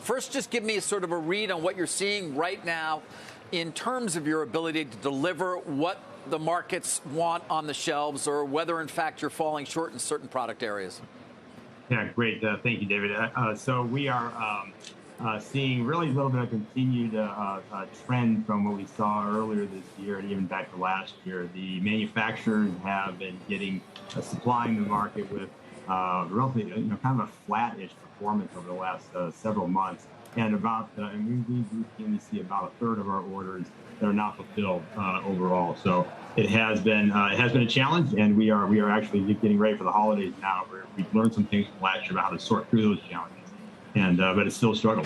First, just give me sort of a read on what you're seeing right now in terms of your ability to deliver what the markets want on the shelves, or whether, in fact, you're falling short in certain product areas. Yeah, great. Thank you, David. So we are seeing really a little bit of continued trend from what we saw earlier this year and even back to last year. The manufacturers have been supplying the market with relatively, kind of a flat-ish performance over the last several months. And we routinely see about a third of our orders that are not fulfilled overall. So it has been a challenge, and we are actually getting ready for the holidays now. We've learned some things from last year about how to sort through those challenges, and but it's still a struggle.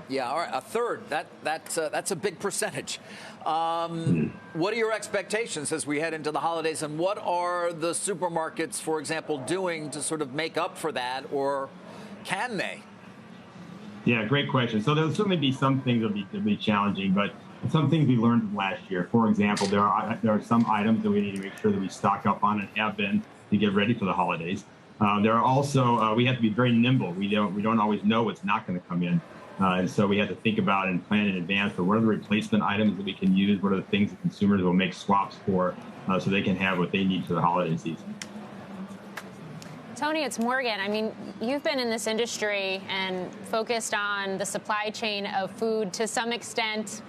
Yeah, all right, a third. That's a big percentage. What are your expectations as we head into the holidays, and what are the supermarkets, for example, doing to sort of make up for that, or can they? Yeah, great question. So there'll certainly be some things that'll be challenging, but some things we learned from last year. For example, there are some items that we need to make sure that we stock up on and have been to get ready for the holidays. There are also we have to be very nimble. We don't always know what's not going to come in, and so we have to think about and plan in advance for what are the replacement items that we can use. What are the things that consumers will make swaps for, so they can have what they need for the holiday season. Tony, it's Morgan. I mean, you've been in this industry and focused on the supply chain of food to some extent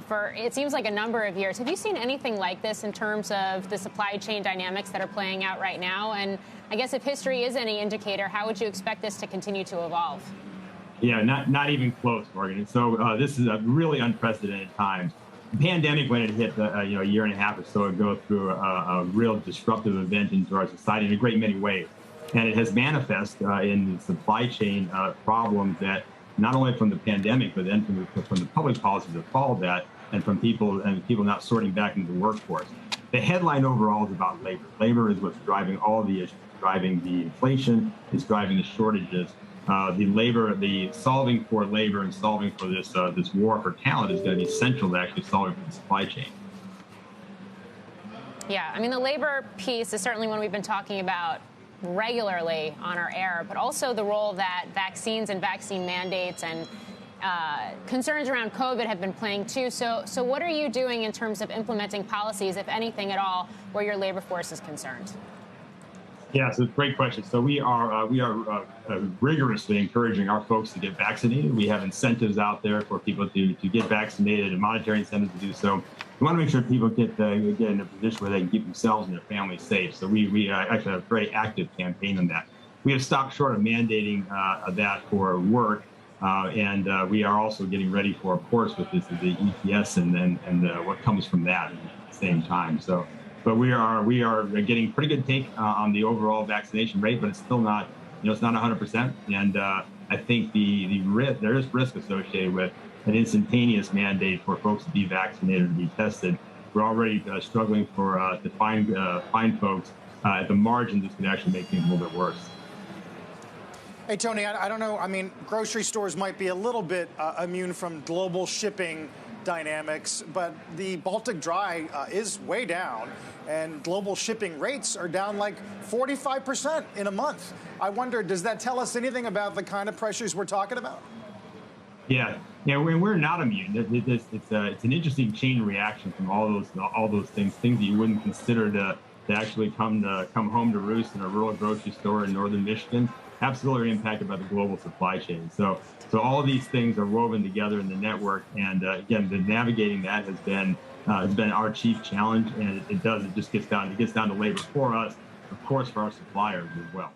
for, it seems like, a number of years. Have you seen anything like this in terms of the supply chain dynamics that are playing out right now? And I guess if history is any indicator, how would you expect this to continue to evolve? Yeah, not even close, Morgan. So this is a really unprecedented time. The pandemic, when it hit a year and a half or so ago, through a real disruptive event into our society in a great many ways. And it has manifested in supply chain problems that not only from the pandemic, but then from the public policies that followed that, and from people not sorting back into the workforce. The headline overall is about labor. Labor is what's driving all the issues, driving the inflation, is driving the shortages. The solving for labor and solving for this war for talent is going to be central to actually solving for the supply chain. Yeah, I mean, the labor piece is certainly one we've been talking about regularly on our air, but also the role that vaccines and vaccine mandates and concerns around COVID have been playing too. So what are you doing in terms of implementing policies, if anything at all, where your labor force is concerned? Yeah, so great question. So we are rigorously encouraging our folks to get vaccinated. We have incentives out there for people to get vaccinated, and monetary incentives to do so. We want to make sure people get in a position where they can keep themselves and their families safe. So we actually have a very active campaign on that. We have stopped short of mandating that for work, and we are also getting ready for, of course, with the ETS and what comes from that at the same time. So. But we are getting pretty good take on the overall vaccination rate, but it's still not, it's not 100%. And I think there is risk associated with an instantaneous mandate for folks to be vaccinated and be tested. We're already struggling to find folks at the margin that's going to actually make things a little bit worse. Hey, Tony, I don't know. I mean, grocery stores might be a little bit immune from global shipping dynamics, but the Baltic Dry is way down, and global shipping rates are down like 45% in a month. I wonder, does that tell us anything about the kind of pressures we're talking about? Yeah, we're not immune. It's an interesting chain reaction from all those things that you wouldn't consider to actually come home to roost in a rural grocery store in northern Michigan. Absolutely impacted by the global supply chain. So all of these things are woven together in the network, and again, navigating that has been our chief challenge, and it just gets down to labor for us, of course, for our suppliers as well.